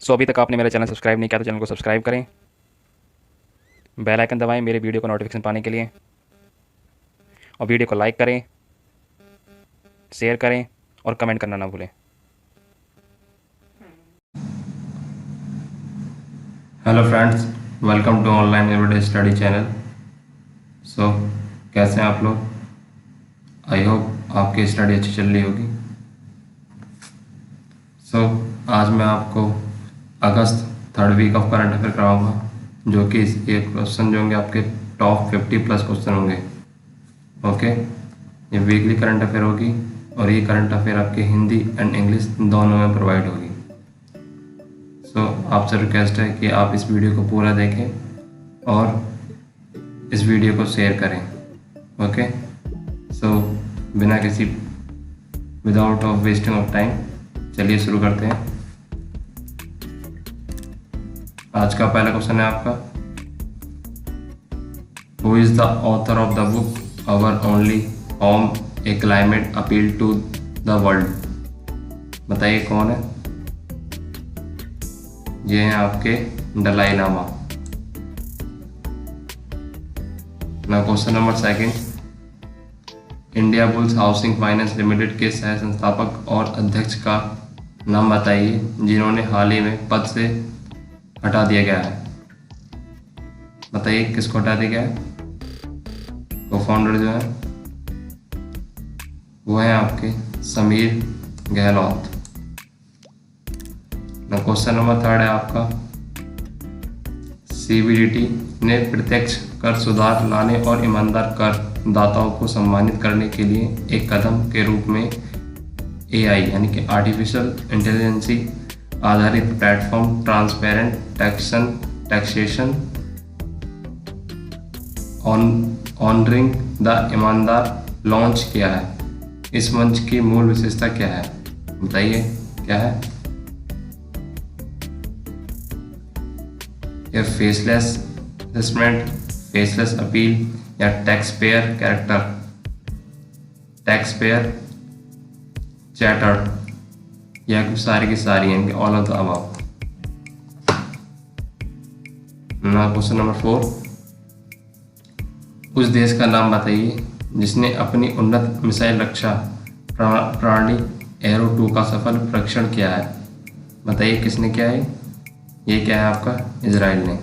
सो अभी तक आपने मेरा चैनल सब्सक्राइब नहीं किया तो चैनल को सब्सक्राइब करें, बेल आइकन दबाएं मेरे वीडियो को नोटिफिकेशन पाने के लिए, और वीडियो को लाइक करें, शेयर करें और कमेंट करना ना भूलें। Hello friends, welcome to online everyday study channel. So कैसे हैं आप लोग? आई होप आपकी स्टडी अच्छी चल रही होगी। आज मैं आपको अगस्त third week of current affair कराऊंगा, जो कि ये क्वेश्चन जो होंगे आपके टॉप 50+ क्वेश्चन होंगे। ओके, ये वीकली करंट अफेयर होगी और ये करंट अफेयर आपके हिंदी एंड इंग्लिश दोनों में प्रोवाइड होगी। आपसे रिक्वेस्ट है कि आप इस वीडियो को पूरा देखें और इस वीडियो को शेयर करें। ओके, बिना किसी without of wasting of time चलिए शुरू करते हैं। आज का पहला क्वेश्चन है आपका, who is the author of the book our only home a climate appeal to the world? बताइए कौन है? ये हैं आपके दलाई लामा। ना question number second, India Bulls Housing Finance Limited के सह संस्थापक और अध्यक्ष का नाम बताइए जिन्होंने हाल ही में पद से हटा दिया गया है। बताइए किसको हटा दिया गया है? को फाउंडर जो है वो है आपके Sameer Gehlot. Question number third है आपका, सीबीडीटी ने प्रत्यक्ष कर सुधार लाने और ईमानदार कर दाताओं को सम्मानित करने के लिए एक कदम के रूप में एआई यानी कि आर्टिफिशियल इंटेलिजेंसी आधारित platform transparent taxation honouring the ईमानदार लॉन्च किया है। इस मंच की मूल विशेषता क्या है? बताइए क्या है? या फेसलेस असेसमेंट, फेसलेस अपील, या tax payer character, tax payer chatter, या कुछ सारी की सारी यानी all of the above. Question number 4, उस देश का नाम बताइए जिसने अपनी उन्नत मिसाइल रक्षा प्रणाली एरो 2 का सफल परीक्षण किया है। बताइए किसने किया है? ये क्या है आपका? इजराइल ने।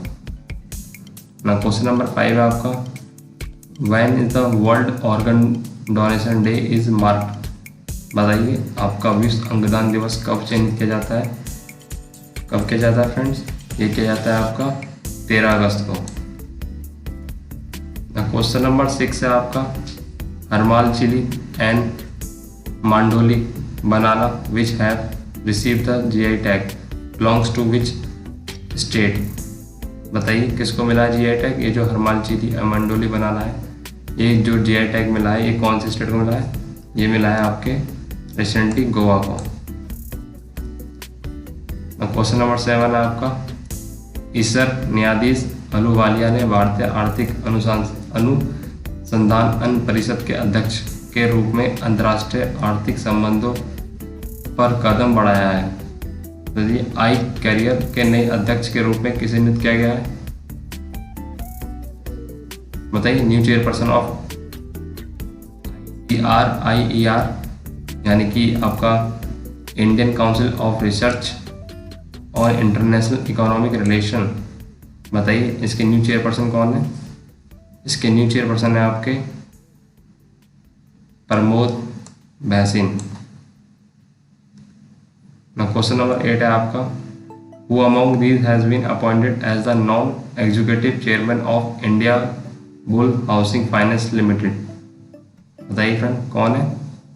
क्वेश्चन नंबर 5 है आपका, when is the world organ donation day is marked? बताइए आपका विश्व अंगदान दिवस कब चिन्हित किया जाता है? कब किया जाता है फ्रेंड्स? ये किया जाता है आपका 13 अगस्त को। क्वेश्चन नंबर 6 है आपका, Harmal chilli and Mandoli banana which have received the GI tag belongs to which state? बताइए किसको मिला है जीआई टैग? ये जो हरमाल चिली मंडोली बनाना है, ये जो जीआई टैग मिला है ये कौन से स्टेट को मिला है? ये मिला है आपके रिसेंटली गोवा को। क्वेश्चन नंबर 7 है आपका, ईसर न्यायाधीश अहलूवालिया ने भारतीय आर्थिक अनुसंधान परिषद के अध्यक्ष के रूप में अंतर्राष्ट्रीय आर्थिक संबंधों पर कदम बढ़ाया है। तो ये आई कैरियर के नए अध्यक्ष के रूप में किसे नियुक्त किया गया है? बताइए न्यू चेयरपर्सन ऑफ IER यानी कि आपका इंडियन काउंसिल ऑफ रिसर्च और इंटरनेशनल इकोनॉमिक रिलेशन। बताइए इसके न्यू चेयरपर्सन कौन है? इसके न्यू चेयरपर्सन है आपके प्रमोद बहसीन। क्वेश्चन नंबर 8 है आपका, who among these has been appointed as the non executive chairman of India Bull Housing Finance Limited? बताइए फ्रेंड कौन है?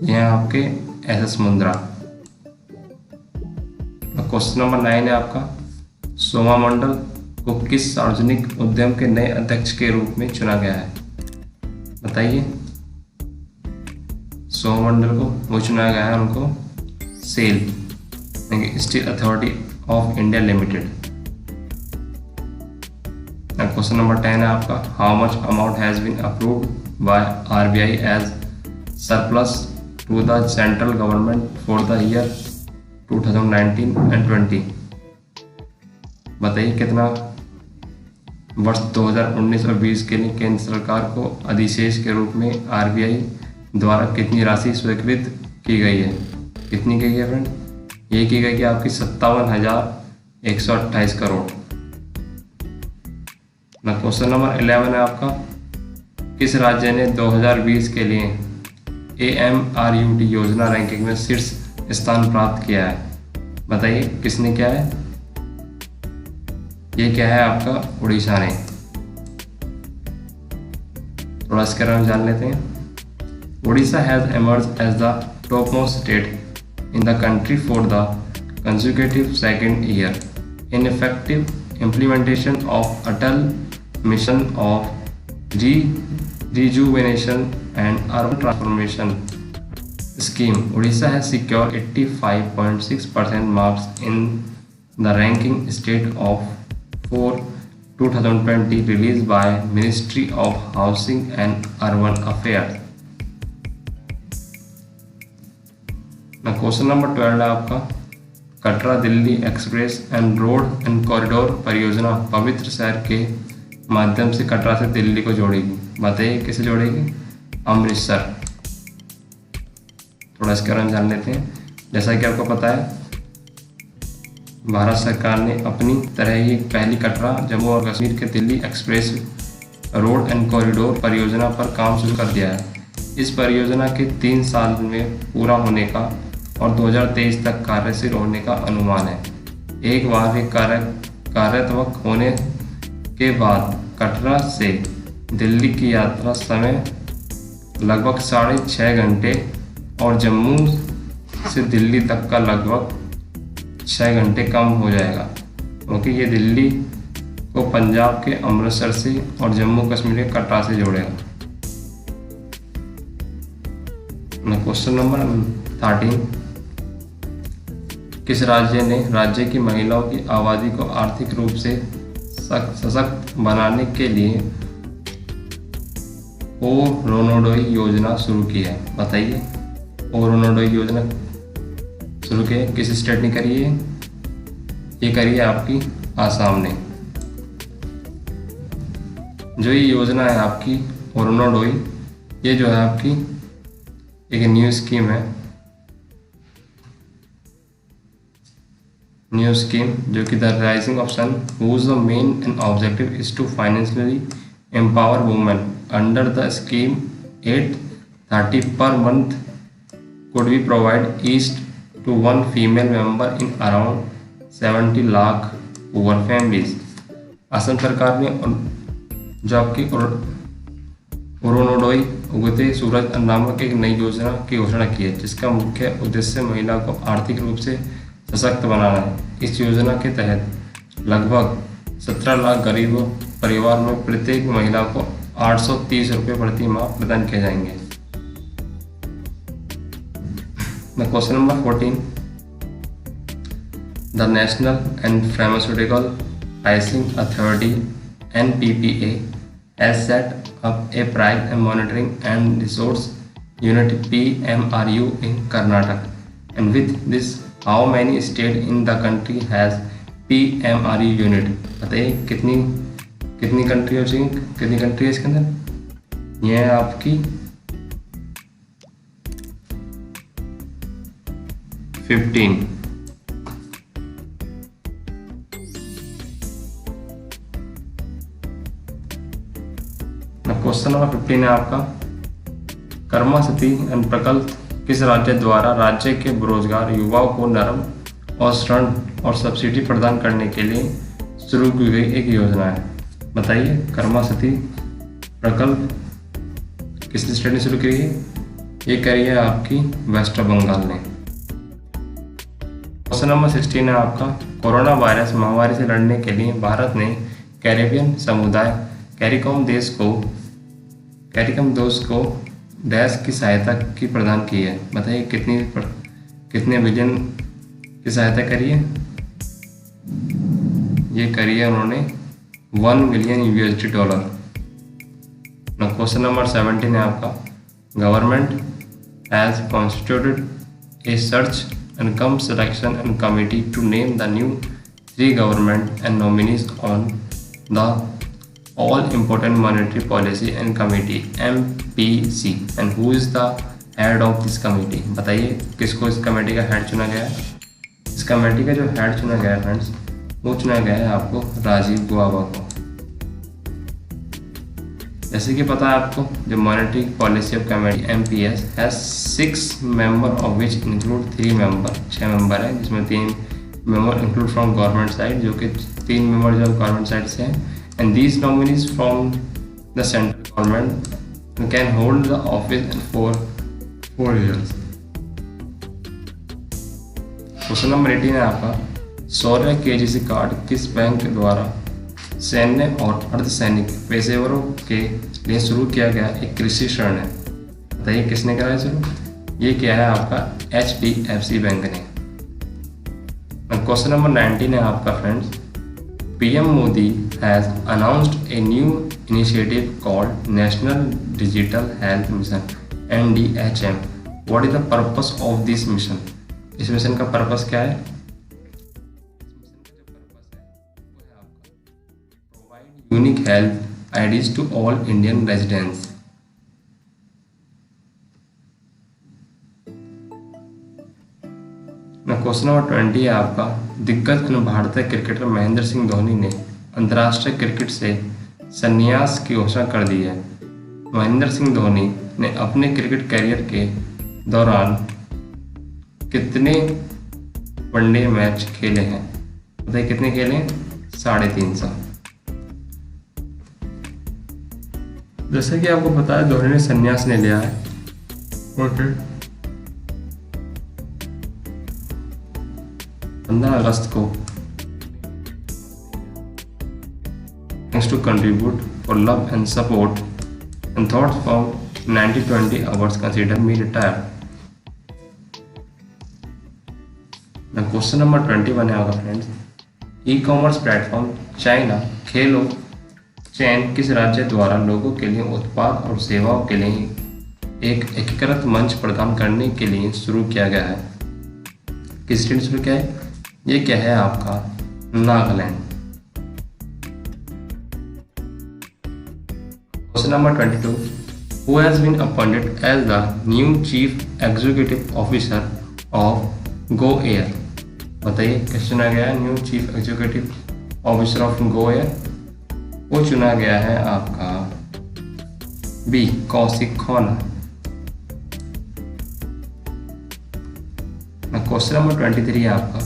यह है आपके SS मुंद्रा। क्वेश्चन नंबर 9 है आपका, सोमा मंडल को किस सार्वजनिक उद्यम के नए अध्यक्ष के रूप में चुना गया है? बताइए सोमा मंडल को वो चुना गया है उनको SAIL steel authority of India limited. Question number 10 है आपका, how much amount has been approved by RBI as surplus to the central government for the year 2019 and 20? बताइए कितना वर्ष 2019 और 20 के लिए केंद्र सरकार को अधिशेष के रूप में आरबीआई द्वारा कितनी राशि स्वीकृत की गई है। कितनी की गई है फ्रेंड? ये की गई है आपकी 57,128 करोड़। ना क्वेश्चन नंबर 11 है आपका, किस राज्य ने 2020 के लिए AMRUT योजना रैंकिंग में शीर्ष स्थान प्राप्त किया है। बताइए किसने किया है? ये क्या है आपका? उड़ीसा ने। थोड़ा इसके बारे में जान लेते हैं। Orissa has emerged as the topmost state in the country for the consecutive second year in effective implementation of Atal Mission of Rejuvenation and Urban Transformation Scheme. Odisha has secured 85.6% marks in the ranking state of for 2020 released by Ministry of Housing and Urban Affairs. Question number 12 है आपका, Katra Delhi express and road and corridor परियोजना पवित्र शहर के माध्यम से कटरा से दिल्ली को जोड़ेगी। बताइए किसे जोड़ेगी? अमृतसर। थोड़ा इसके बारे में जान लेते हैं। जैसा कि आपको पता है, भारत सरकार ने अपनी तरह ही पहली कटरा जम्मू और कश्मीर के Delhi express road and corridor परियोजना पर काम शुरू कर दिया है। इस परियोजना के 3 साल में पूरा होने का और 2023 तक कार्यशील होने का अनुमान है। एक बार ये कार्यात्मक होने के बाद कटरा से दिल्ली की यात्रा समय लगभग 6.5 घंटे और जम्मू से दिल्ली तक का लगभग 6 घंटे कम हो जाएगा, क्योंकि ये दिल्ली को पंजाब के अमृतसर से और जम्मू कश्मीर के कटरा से जोड़ेगा। क्वेश्चन नंबर 13, किस राज्य ने राज्य की महिलाओं की आबादी को आर्थिक रूप से सशक्त बनाने के लिए ओरोनोडोई योजना शुरू की है? बताइए ओरोनोडोई योजना शुरू की है किस स्टेट ने करी है? ये करी है आपकी आसाम ने। जो ये योजना है आपकी ओरोनोडोई, ये जो है आपकी एक न्यू स्कीम है, जो कि the rising of sun whose the main and objective is to financially empower women. Under the scheme, $830 per month could be provided each to one female member in around 70 lakh poor families. Assam सरकार ने जो आपकी ओरोनोडोई उगते सूरज नामक एक नई योजना की घोषणा की है, जिसका मुख्य उद्देश्य महिला को आर्थिक रूप से सशक्त बनाना है। इस योजना के तहत लगभग 17 लाख गरीब परिवार में प्रत्येक महिला को 830 रुपये प्रति माह प्रदान किए जाएंगे। Question number 14, the national and pharmaceutical pricing authority NPPA has set up a price and monitoring and resource unit PMRU in Karnataka. And with this, how many states in the country has PMRU unit? बताइए कितनी country हो चाहिए, कितनी country है इसके अंदर? ये है आपकी 15। क्वेश्चन नंबर 15 है आपका, कर्मा सती प्रकल्प किस राज्य द्वारा राज्य के बेरोजगार युवाओं को नरम और ऋण और सब्सिडी प्रदान करने के लिए शुरू की गई एक योजना है? बताइए कर्मा सती प्रकल्प किस स्टेट ने शुरू की है? ये करी है आपकी वेस्ट बंगाल ने। क्वेश्चन नंबर 16 है आपका, कोरोना वायरस महामारी से लड़ने के लिए भारत ने कैरेबियन समुदाय कैरिकॉम देश को डैश की सहायता की प्रदान की है। बताइए कितने बिलियन की सहायता करी है? ये करी है उन्होंने $1 मिलियन। क्वेश्चन नंबर 17 है आपका, government has constituted a search and cum selection and committee to name the new 3 government and nominees on the all important monetary policy and committee MPC and who is the head of this committee? बताइए किसको इस committee का head चुना गया है? इस committee का जो हेड चुना गया है फ्रेंड्स, वो चुना गया है आपको राजीव गौबा को। जैसे कि पता है आपको, जो monetary policy of committee MPS has 6 member of which include 3 member, 6 member है जिसमें 3 member include from government side, जो कि 3 मेंबर जो गवर्नमेंट साइड से हैं, and these nominees from the central government can hold the office for 4 years। Question number 18 है आपका, शौर्य KGC card किस बैंक द्वारा सैन्य और अर्धसैनिक पेशेवरों के लिए शुरू किया गया एक कृषि ऋण है? बताइए किसने कराया शुरू? ये क्या है आपका HDFC बैंक ने। क्वेश्चन नंबर 19 है आपका friends, PM Modi has announced a new initiative called national digital health mission NDHM। What is the purpose of this mission? इस मिशन का पर्पस क्या है? Unique health IDs to all Indian residents। Question number 20 है आपका, दिग्गज भारतीय cricketer Mahendra Singh Dhoni ने अंतर्राष्ट्रीय क्रिकेट से संन्यास की घोषणा कर दी है। महेंद्र सिंह धोनी ने अपने क्रिकेट करियर के दौरान कितने वनडे मैच खेले हैं? बताइए कितने खेले हैं? 350। जैसे कि आपको पता है धोनी ने संन्यास ले लिया है। ओके, 15 अगस्त को thanks to contribute for love and support and thoughts from 90-20 hours consider me retire. Question number 21 है आपका फ्रेंड्स, ई-कॉमर्स प्लेटफॉर्म चाइना खेलो चैन किस राज्य द्वारा लोगों के लिए उत्पाद और सेवाओं के लिए एक एकीकृत मंच प्रदान करने के लिए शुरू किया गया है? किस स्टेट शुरू किया है? ये क्या है आपका Nagaland. Question number 22, who has been appointed as the new chief executive officer of Go Air? बताइए किस चुना गया है new chief executive officer of Go Air? वो चुना गया है आपका B Kaushik Khanna. Question number 23 है आपका,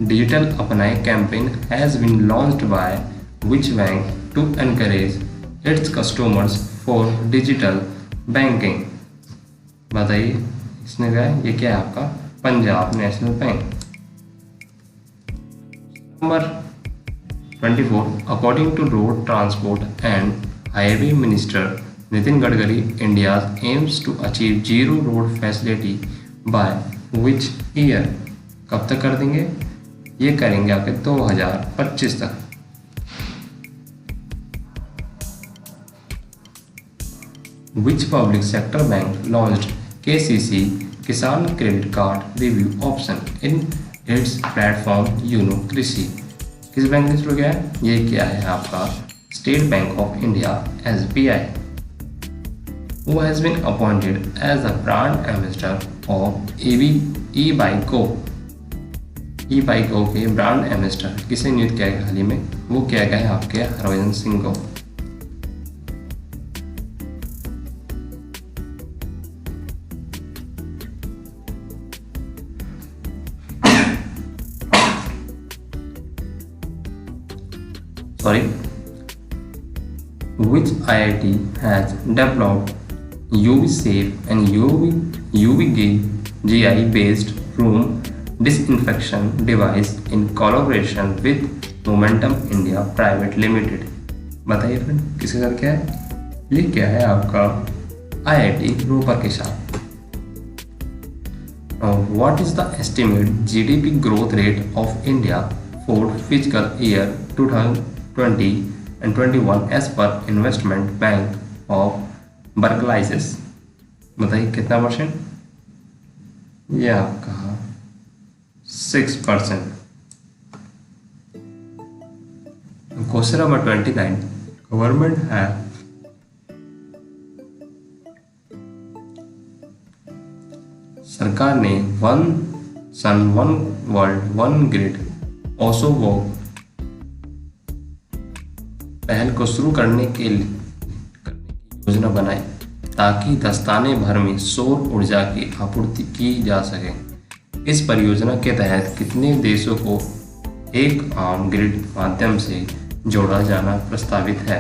डिजिटल अपनाए campaign has been launched by which bank to encourage its customers for digital banking? बताइए इसने कहा ये क्या है आपका Punjab national bank. Number 24, according to road transport and highway minister Nitin Gadkari, India aims to achieve zero road facility by which year? कब तक कर देंगे? ये करेंगे आपके 2025 तक। Which public sector bank launched KCC Kisan Credit Card Review option in its platform YONO कृषि? किस बैंक ने शुरू किया है? ये क्या है आपका state bank of India SBI। Who has been appointed as the brand ambassador of e-bike के ब्रांड एम्बेसडर किसे नियुक्त किया गया हाल ही में? वो किया गया है आपके हरभजन सिंह को। Sorry, which IIT has developed UV safe and UV-GI based room disinfection device in collaboration with Momentum India Private Limited? बताइए फ्रेंड किसके साथ क्या है? ये क्या है आपका IIT रोपर के साथ। What is the estimated GDP growth rate of India for fiscal year 2020 and 21 as per Investment Bank of Barclays? बताइए कितना %? ये आपका 6%। क्वेश्चन नंबर 29, गवर्नमेंट है सरकार ने one sun one world one grid ओसोवो पहल को शुरू करने की योजना बनाई ताकि दस्ताने भर में सौर ऊर्जा की आपूर्ति की जा सके। इस परियोजना के तहत कितने देशों को एक आम ग्रिड माध्यम से जोड़ा जाना प्रस्तावित है?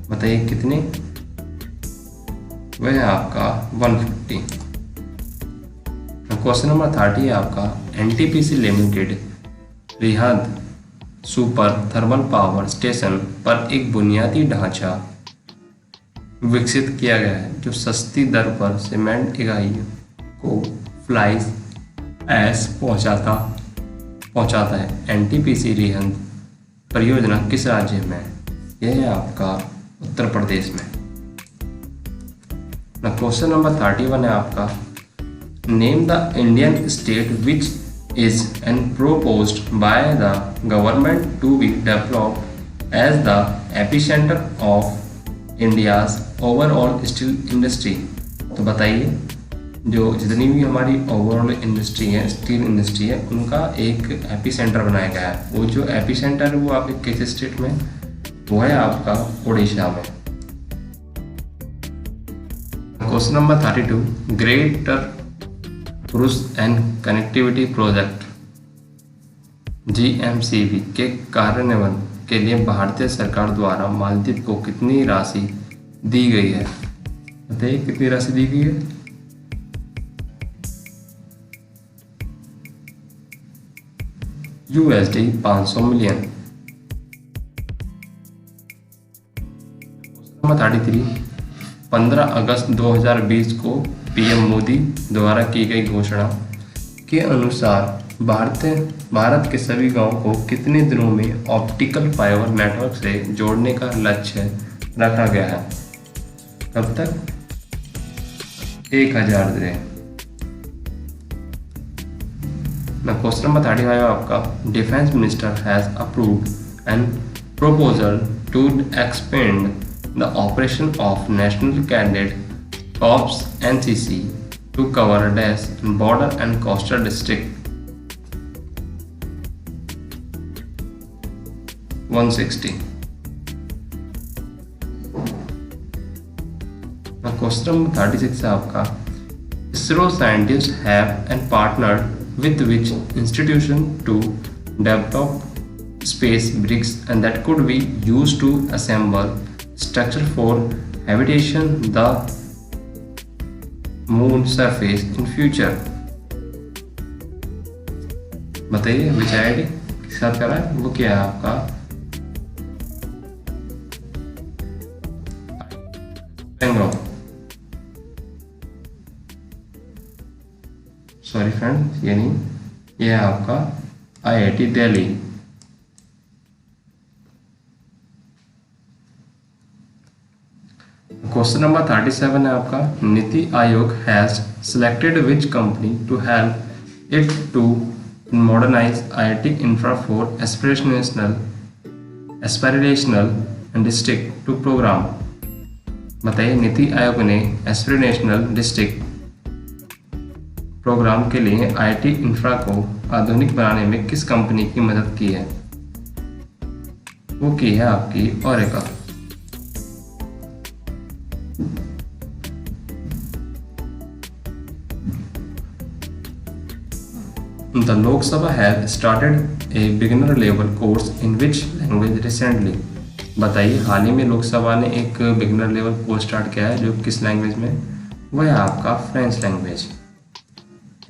बताइए कितने? वह है आपका 150। क्वेश्चन नंबर 30 है आपका, NTPC limited Rihand super thermal power station पर एक बुनियादी ढांचा विकसित किया गया है जो सस्ती दर पर सीमेंट इकाइयों को फ्लाई ऐश पहुंचाता है। एनटीपीसी रिहंद परियोजना किस राज्य में है? यह है आपका उत्तर प्रदेश में। क्वेश्चन नंबर 31 है आपका, name the Indian state which is and proposed by the government to be developed as the epicenter of India's overall steel industry। तो बताइए जो जितनी भी हमारी ओवरऑल इंडस्ट्री है, स्टील इंडस्ट्री है, उनका एक एपी सेंटर बनाया गया है। वो जो एपी सेंटर है वो आपके किस स्टेट में? वो है आपका उड़ीसा में। Question number 32, greater cruise and connectivity project GMCV के कार्यान्वयन के लिए भारतीय सरकार द्वारा मालदीव को कितनी राशि दी गई है? बताइए कितनी राशि दी गई है? USD 500 million. नंबर 33, 15 अगस्त 2020 को PM मोदी द्वारा की गई घोषणा के अनुसार भारत के सभी गांवों को कितने दिनों में ऑप्टिकल फाइबर नेटवर्क से जोड़ने का लक्ष्य रखा गया है? कब तक? 1000 दिन। क्वेश्चन नंबर 35 आपका, defence minister has approved an proposal to expand the operation of National Cadet Corps (NCC) to cover dash border and coastal district 160. Now question number 36 है आपका, ISRO scientists have and partnered with which institution to develop space bricks and that could be used to assemble structure for habitation the moon surface in future। बताइए विच ID के साथ कर रहा है? वो क्या है आपका? बेंगलोर। सॉरी फ्रेंड, ये नहीं, ये है आपका IIT दिल्ली। क्वेश्चन नंबर 37 है आपका, NITI Aayog has selected which company to help it to modernize IT infra for aspirational district to program। बताइए नीति आयोग ने एस्पिरेशनल डिस्ट्रिक्ट प्रोग्राम के लिए IT इंफ्रा को आधुनिक बनाने में किस कंपनी की मदद की है? वो की है आपकी Oracle. The Lok Sabha has started a beginner level course in which language recently। बताइए हाल ही में लोकसभा ने एक बिगिनर लेवल कोर्स स्टार्ट किया है जो किस लैंग्वेज में? वह है आपका फ्रेंच लैंग्वेज।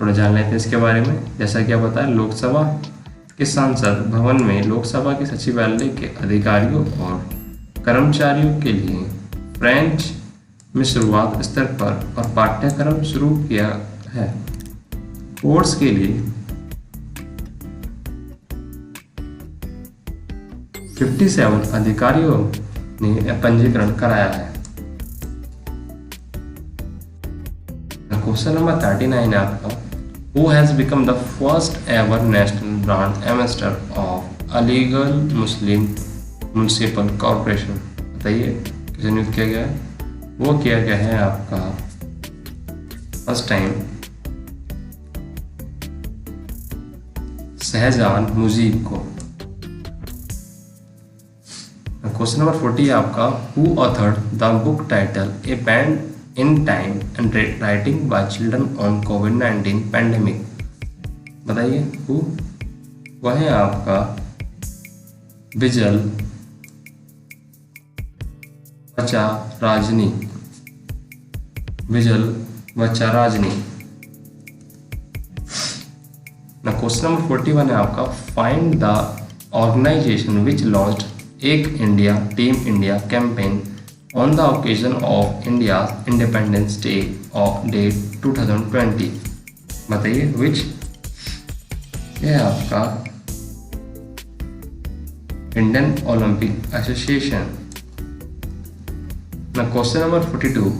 थोड़ा जान लेते हैं इसके बारे में। जैसा कि आप बताया, लोकसभा के संसद भवन में लोकसभा के सचिवालय के अधिकारियों और कर्मचारियों के लिए फ्रेंच में शुरुआत स्तर पर और पाठ्यक्रम शुरू किया है। कोर्स के लिए 57 अधिकारियों ने पंजीकरण कराया है। क्वेश्चन नंबर 39 है आपका, who has become the first ever national brand ambassador of Aligarh Muslim municipal corporation. बताइए किसे नियुक्त किया गया है? वो किया गया है आपका फर्स्ट टाइम शहजान मुजीब को। क्वेश्चन नंबर 40 है आपका, who authored the book title A band in time and writing by children on covid pandemic. बताइए हु। वह है आपका विजल वचाराजनी। विजल वचाराजनी। ना क्वेश्चन नंबर 41 है आपका, find the organisation which launched एक India team India campaign on the occasion of India independence day of date 2020। बताइए विच। यह है आपका इंडियन ओलंपिक एसोसिएशन। ना question number 42,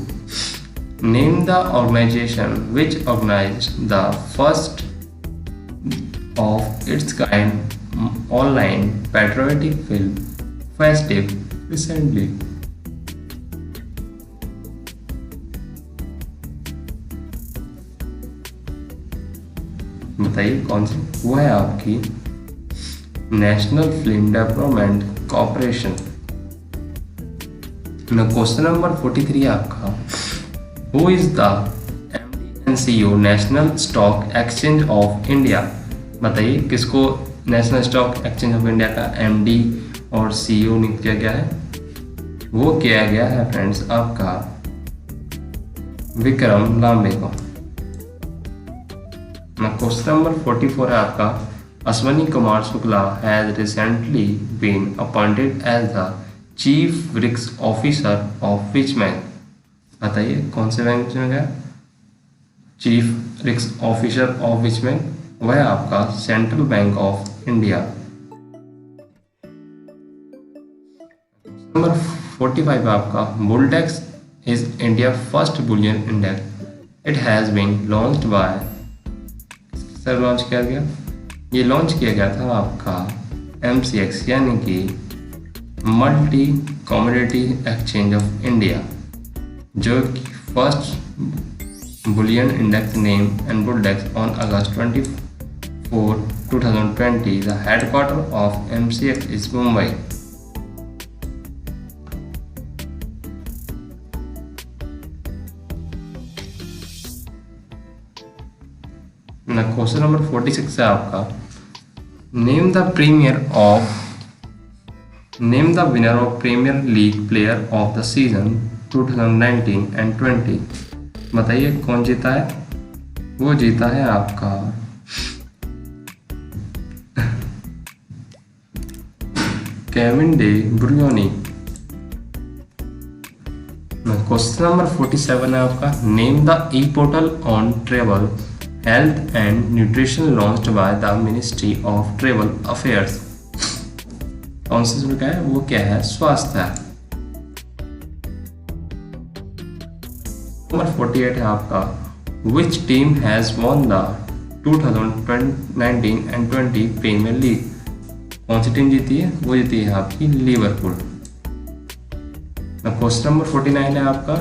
name the organisation which organised the first of its kind online patriotic film festival recently। बताइए कौन सी? वो है आपकी national film development corporation. Question number 43 आपका, who is the MD and CEO national stock exchange of India. बताइए किसको national stock exchange of India का MD और CEO नियुक्त किया गया है? वो किया गया है फ्रेंड्स आपका विक्रम लांबे को। क्वेश्चन नंबर 44 है आपका, Ashwani Kumar Shukla has recently been appointed as the chief risk officer of which bank. बताइए कौन से बैंक में गया? Chief risk officer of which bank? वह आपका central bank of India. Number 45 आपका, Bulldex is India first bullion index. It has been launched by. Sir launch किया गया? ये लॉन्च किया गया था आपका MCX यानी कि multi commodity exchange of India, जो first bullion index name and Bulldex on August 24, 2020। The headquarter of MCX is Mumbai। Question number 46 है आपका, name the winner of premier league player of the season 2019 and 20। बताइए कौन जीता है? वो जीता है आपका Kevin De Bruyne. Question number 47 है आपका, name the e portal on travel health and nutrition launched by the ministry of travel affairs. कौन सी का है? वो क्या है? स्वास्थ्य। नंबर 48 है आपका, which team has won the 2019 and 20 premier league. कौन सी टीम जीती है? वो जीती है आपकी लिवरपूल। क्वेश्चन नंबर 49 है आपका,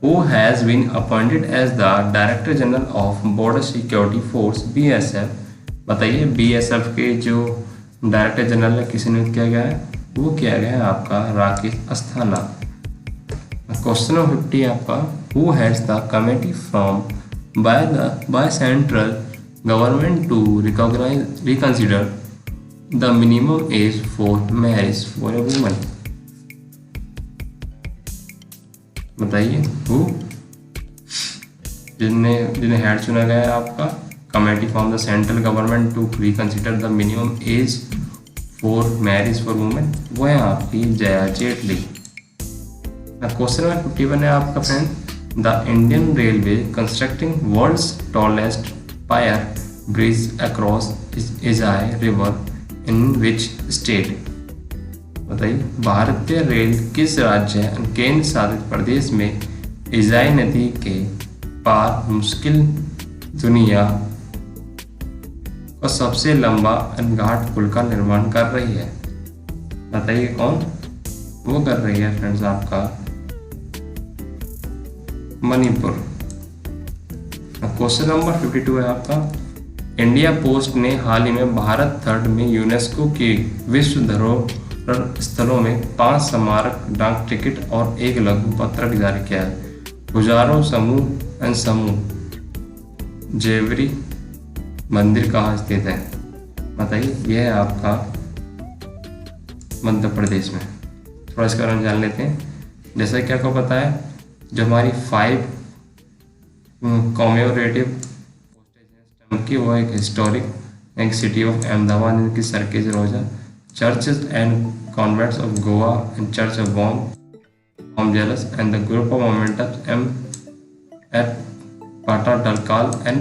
who has been appointed as the director general of border security force BSF। बताइए BSF के जो डायरेक्टर जनरल है किसे नियुक्त किया गया है? वो किया गया है आपका राकेश अस्थाना। क्वेश्चन नंबर 50 है आपका, who heads the committee from by central government to reconsider the minimum age for marriage for a woman. बताइए हु। जिन्हें हेड चुना गया है आपका committee from the central government to reconsider the minimum age for marriage for women, वो है आपकी Jaya Jaitley. Question number 51 है आपका friend, the Indian railway constructing world's tallest pier bridge across Ijai river in which state. बताइए भारतीय रेल किस राज्य केंद्र शासित प्रदेश में इजाई नदी के पार मुश्किल दुनिया का सबसे लंबा अनघाट पुल का निर्माण कर रही है। बताइए कौन वो कर रही है फ्रेंड्स, आपका मणिपुर। क्वेश्चन नंबर 52 है आपका, इंडिया पोस्ट ने हाल ही में भारत थर्ड में यूनेस्को की विश्व धरोहर स्थलों में 5 स्मारक डाक टिकट और 1 लघु पत्रक जारी किया है। गुजारो समूह एंड समूह जेवरी मंदिर कहाँ स्थित है? बताइए। यह है आपका मध्य प्रदेश में। थोड़ा इसका बारे में जान लेते हैं। जैसा कि आपको पता है, जो हमारी 5 कॉमेमोरेटिव स्टैम्प की, वो एक हिस्टोरिक एक सिटी ऑफ अहमदाबाद, इनकी Sarkhej Roza, churches and convents of Goa and church of Bom जेलस and the group of monuments एम at Pattadakal and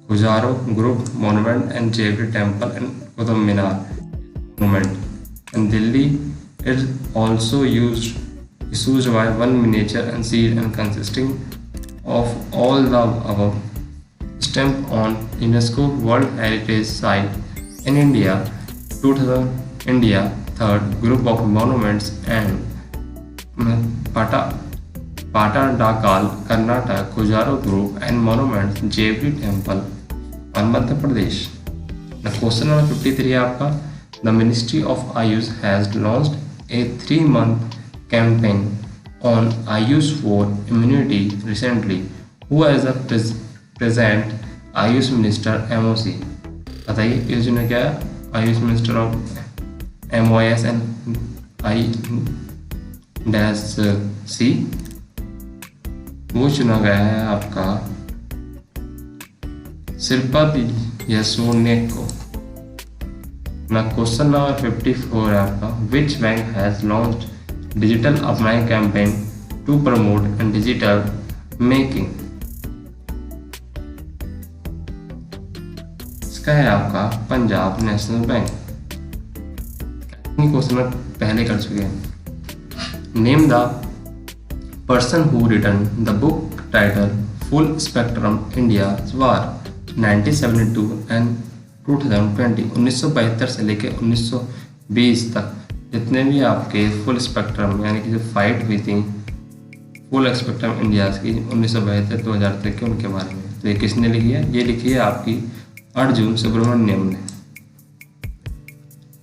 Khajuraho group monument and जेवरी temple and Qutub Minar monument and Delhi is also issued by one miniature and seal and consisting of all the above stamped on UNESCO World Heritage Site in India 2000 India third group of monuments and Patadakal Karnataka Kujaro group and monuments Jevri temple on Madhya Pradesh। The question number 53 है आपका, The Ministry of Ayush has launched a 3-month campaign on Ayush for immunity recently. Who is the present Ayush Minister MOC? बताइए इस चुना क्या है? Ayush minister of MOS and I-C वो चुना गया है आपका श्रीपद यसो नेक को। ना क्वेश्चन नंबर 54 है आपका, which bank has launched digital अपनाई campaign to promote and digital making? इसका है आपका पंजाब नेशनल बैंक। क्वेश्चन पहले कर चुके हैं। Name the person who written the book title full spectrum India war 1972 and 2020। 1972 से लेके 1920 तक जितने भी आपके फुल स्पेक्ट्रम यानी कि जो फाइट हुई थी फुल स्पेक्ट्रम इंडिया की 1972-2000 तक के, उनके बारे में तो ये किसने लिखी है? ये लिखी है आपकी अर्जुन सुब्रमण्यम ने।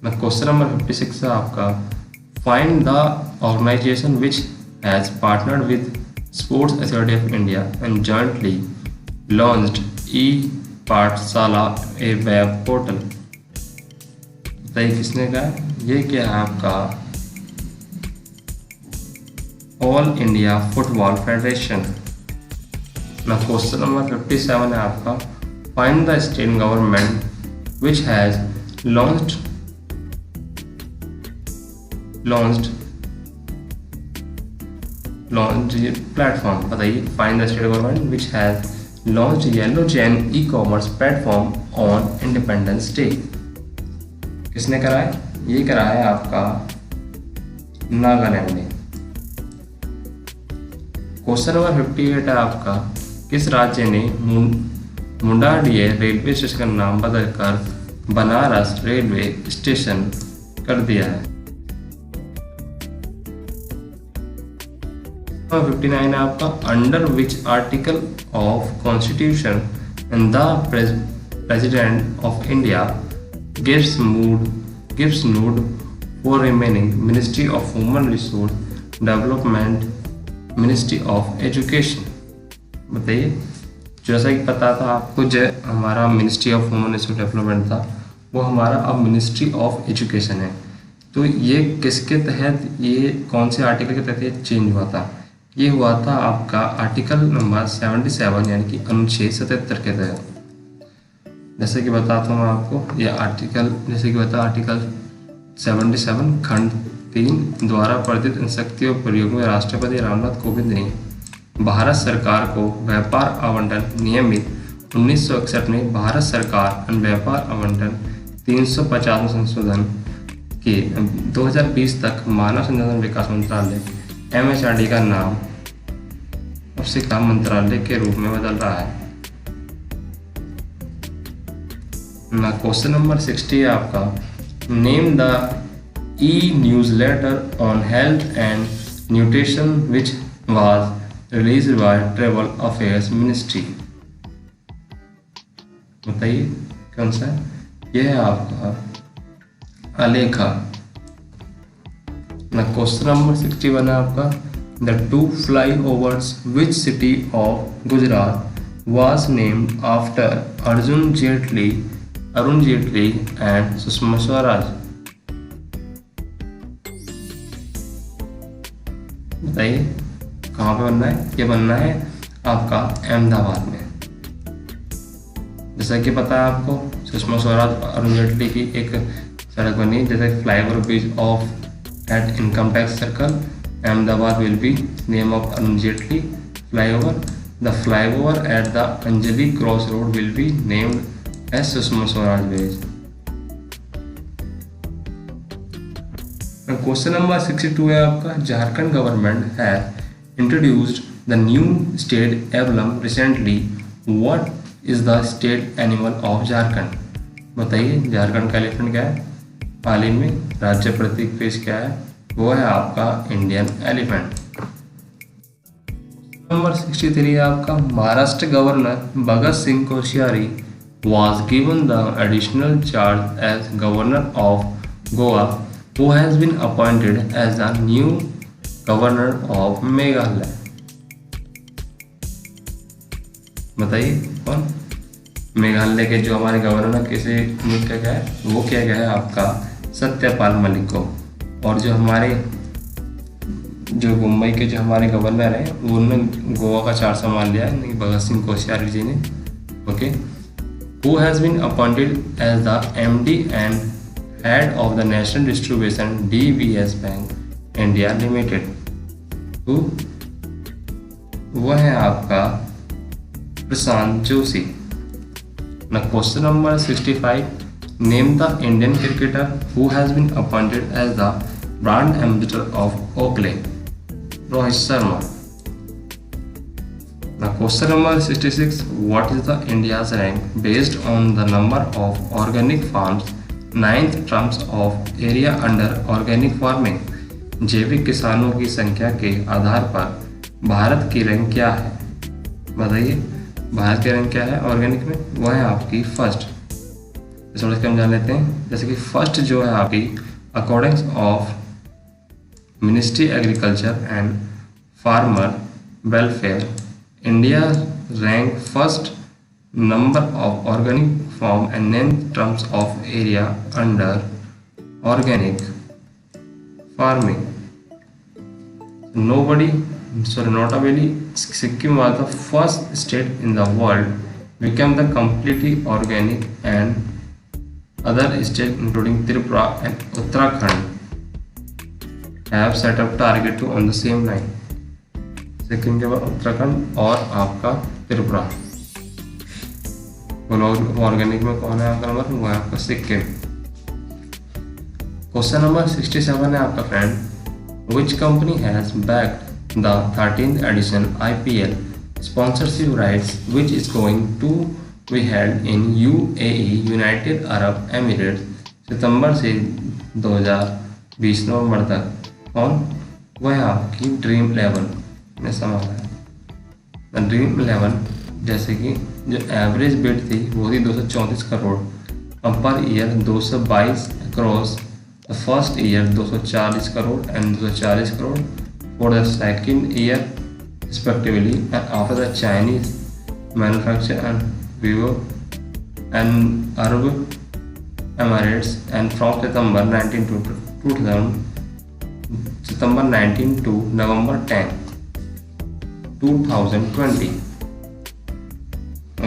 क्वेश्चन नंबर 56 है आपका, find the organisation which has partnered with sports authority of India and jointly launched e Pathshala a web portal. बताइए किसने कहा? ये क्या है आपका ऑल इंडिया फुटबॉल फेडरेशन। ना क्वेश्चन नंबर 57 है आपका, find the state government which has launched platform. बताइए find the state government which has launched Yellow Chain e-commerce platform on Independence Day। किसने करा है? ये करा है आपका नागालैंड ने। क्वेश्चन नंबर 58 है आपका, किस राज्य ने मुंडाडीह रेलवे स्टेशन का नाम बदलकर बनारस रेलवे स्टेशन कर दिया है? 59 है आपका, under which article of constitution and the president of India gives नूड for remaining ministry of human resource development ministry of education. बताइए, जैसा कि पता था आपको, जो हमारा ministry of human resource development था वो हमारा अब मिनिस्ट्री ऑफ एजुकेशन है। तो ये किसके तहत, ये कौन से आर्टिकल के तहत ये चेंज हुआ था? ये हुआ था आपका आर्टिकल नंबर 77 यानी कि अनुच्छेद 77 के तहत। जैसे कि बताता हूँ आपको, ये आर्टिकल जैसे कि बता आर्टिकल 77 खंड 3 द्वारा प्रदत्त इन शक्तियों प्रयोग में राष्ट्रपति रामनाथ कोविंद ने भारत सरकार को व्यापार आवंटन नियमित 1961 में भारत सरकार व्यापार आवंटन 350 संशोधन के 2020 तक मानव संसाधन विकास मंत्रालय MHRD का नाम उससे काम मंत्रालय के रूप में बदल रहा है। ना क्वेश्चन नंबर 60 है आपका, name the e-newsletter on health and nutrition which was released by Travel Affairs Ministry? बताइए कौन सा है? यह है आपका आलेखा। ना क्वेश्चन नंबर 61 है आपका, the two flyovers which city of Gujarat was named after Arun Jaitley and Sushma Swaraj? बताइए कहाँ पे बनना है? ये बनना है आपका अहमदाबाद में। जैसा कि पता है आपको, सुषमा स्वराज और अरुण जेटली की एक सड़क बनी, जैसे flyover bridge of at income tax circle, Ahmedabad will be name of Arun Jaitley flyover. The flyover at the Anjali cross road will be named as Sushma Swaraj bridge. Question number 62 है आपका, Jharkhand government has introduced the new state emblem recently, what is the state animal of Jharkhand? बताइए झारखंड का elephant क्या है? हाल ही में राज्य प्रतीक पेश क्या है? वो है आपका इंडियन एलिफेंट। नंबर 63 है आपका, Maharashtra governor Bhagat Singh Koshyari was given the additional charge as governor of Goa, who has been appointed as the new governor of Meghalaya? बताइए कौन? मेघालय के जो हमारे गवर्नर किसे नियुक्त किया गया है? वो किया गया है आपका सत्यपाल मलिक को। और जो हमारे जो मुंबई के जो हमारे गवर्नर हैं, उन्होंने गोवा का चार्ज संभाल लिया है भगत सिंह कोश्यारी जी ने। Okay, who has been appointed as the MD and head of the national distribution DBS bank India limited? वो है आपका प्रशांत जोशी। ना question number 65, name the Indian cricketer who has been appointed as the brand ambassador of Oakley? Rohit Sharma. ना question number 66, what is the India's rank based on the number of organic farms, 9th terms of area under organic farming? जैविक किसानों की संख्या के आधार पर भारत की rank क्या है? बताइए भारत की रैंक क्या है ऑर्गेनिक में? वह है आपकी फर्स्ट। थोड़ा सा हम जान लेते हैं, जैसे कि फर्स्ट जो है आपकी according of ministry agriculture and farmer welfare, India rank first number of organic farm and 9th terms of area under organic farming. Notably, Sikkim was the first state in the world became the completely organic, and other states including Tripura and Uttarakhand have set up target to on the same line. Sikkim के बाद उत्तराखंड और आपका Tripura. Organic में कौन है आपका number? वो है आपका सिक्किम। क्वेश्चन नंबर 67 है आपका friend, which company has backed the 13th edition IPL sponsorship rights which is going to be held in UAE United Arab Emirates सितंबर से 2020 नवंबर तक? कौन? वह आपकी ड्रीम 11 ने संभाला है। ड्रीम 11 जैसे कि जो एवरेज बिड थी वो थी 234 करोड़, अब per year 222 cross the first year 240 crore and 240 crore for the second year respectively, and after the Chinese manufacture and Vivo and Arab Emirates, and from September 19 to November 10, 2020।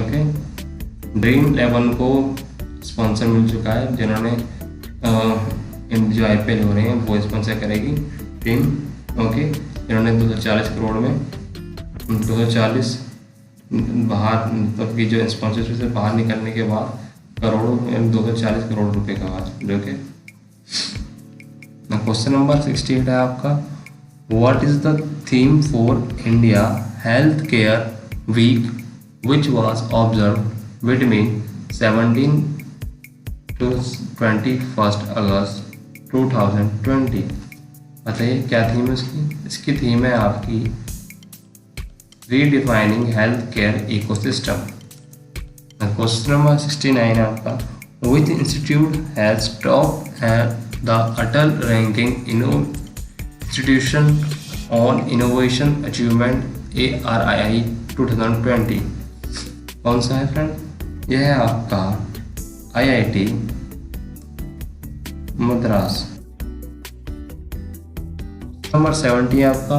Okay, dream 11 को sponsor मिल चुका है, जिन्होंने जो IPL हो रहे हैं वो sponsor करेगी टीम। ओके, इन्होंने 240 करोड़ में 240 बाहर मतलब कि जो स्पॉन्सरशिप से बाहर निकलने के बाद करोड़ों 240 करोड़ रुपए का आज जो कि। क्वेश्चन नंबर 68 है आपका, what is the theme for India health care week which was observe between 17 to 21 August 2020। बताइए क्या थीम है इसकी थीम है आपकी redefining health care ecosystem. Question number 69 है आपका, which institute has top the Atal ranking institution on innovation achievement ARII 2020? कौन सा है फ्रेंड? यह है आपका IIT मद्रास। नंबर 70 है आपका,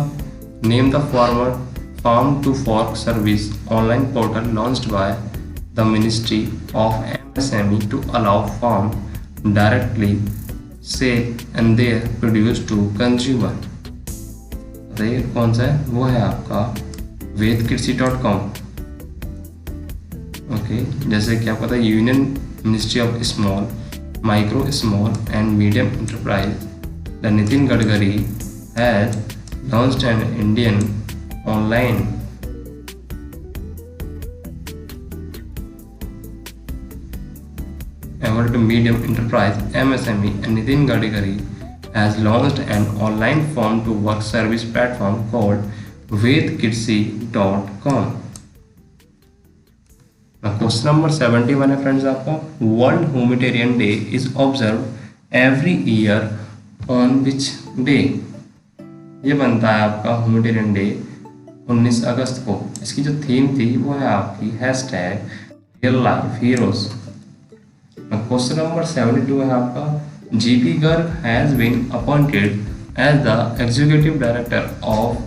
name the former farm to fork service online portal launched by the ministry of MSME to allow farm directly sell and their produce to consumer. बताइए कौन सा है? वो है आपका vedkitsi.com। ओके, जैसे कि आपको पता है union ministry of small micro small and medium enterprise the Nitin Gadkari has launched an Indian online to medium enterprise MSME, and Nitin Gadkari has launched an online farm to work service platform called vedkitsi.com. Now question number 71 है friends आपका, world humanitarian day is observe every year on which day? ये बनता है आपका humanitarian day 19 अगस्त को। इसकी जो theme थी वो है आपकी real life heroes. Question number 72 है आपका, GP Garg has been appointed as the executive director of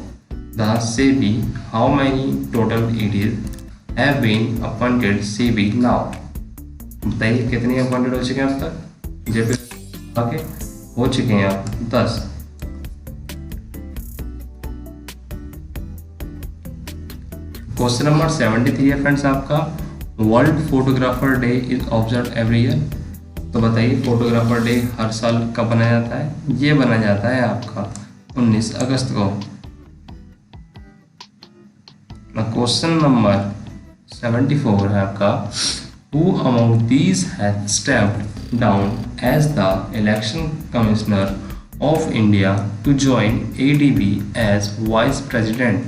the SEBI. How many total EDs have been appointed SEBI now? बताइए कितने अपॉइंटेड हो चुके हैं अब तक? JP आके हो चुके हैं आप 10। क्वेश्चन नंबर 73 है फ्रेंड्स आपका, world photographer day is observe every year. तो बताइए फोटोग्राफर डे हर साल कब बनाया जाता है? ये बनाया जाता है आपका 19 अगस्त को। क्वेश्चन नंबर 74 है आपका, who among these has stepped down as the election commissioner of India to join ADB as vice president?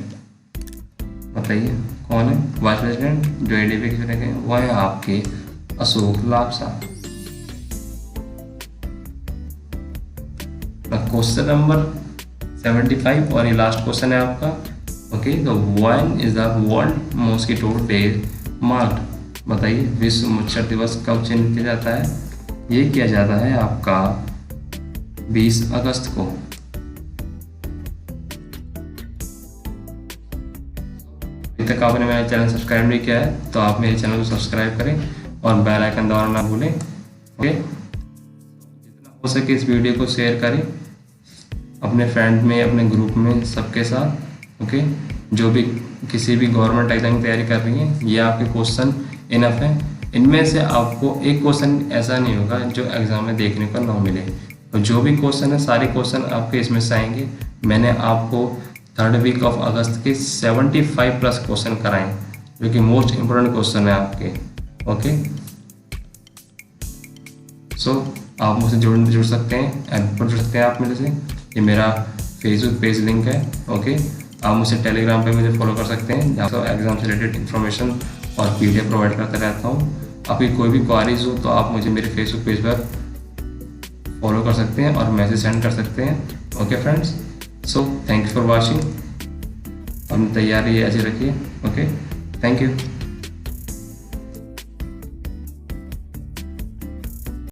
बताइए कौन है वाइस प्रेसिडेंट जो ADB के चुने गए? वह है आपके अशोक लाबसा। क्वेश्चन नंबर 75 और ये लास्ट क्वेश्चन है आपका। ओके, तो when is the world mosquito day marked? बताइए विश्व मच्छर दिवस कब चिन्हित किया जाता है? ये किया जाता है आपका 20 अगस्त को। अभी तक आपने मेरा चैनल सब्सक्राइब नहीं किया है तो आप मेरे चैनल को सब्सक्राइब करें और बेल आइकन दबाना ना भूलें। ओके, जितना हो सके इस वीडियो को शेयर करें अपने फ्रेंड में, अपने ग्रुप में, सबके साथ। ओके, जो भी किसी भी गवर्नमेंट एग्जाम की तैयारी कर रही हैं, ये आपके क्वेश्चन इनफ है। इनमें से आपको एक क्वेश्चन ऐसा नहीं होगा जो एग्जाम में देखने को ना मिले। तो जो भी क्वेश्चन है सारे क्वेश्चन आपके इसमें से आएंगे। मैंने आपको 3rd वीक ऑफ अगस्त के 75 प्लस क्वेश्चन कराएं जो कि मोस्ट इम्पोर्टेंट क्वेश्चन है आपके। ओके, सो आप मुझसे जुड़ सकते हैं, ऐप पर जुड़ सकते हैं आप मेरे से। ये मेरा फेसबुक पेज लिंक है। ओके, आप मुझसे टेलीग्राम पे मुझे फॉलो कर सकते हैं जहाँ पर एग्जाम से रिलेटेड इन्फॉर्मेशन और PDF प्रोवाइड करता रहता हूँ। आपकी कोई भी क्वारीज हो तो आप मुझे मेरे फेसबुक पेज पर फॉलो कर सकते हैं और मैसेज सेंड कर सकते हैं। Okay friends, so thank you for watching. अपनी तैयारी ऐसे रखिए। Okay, thank you.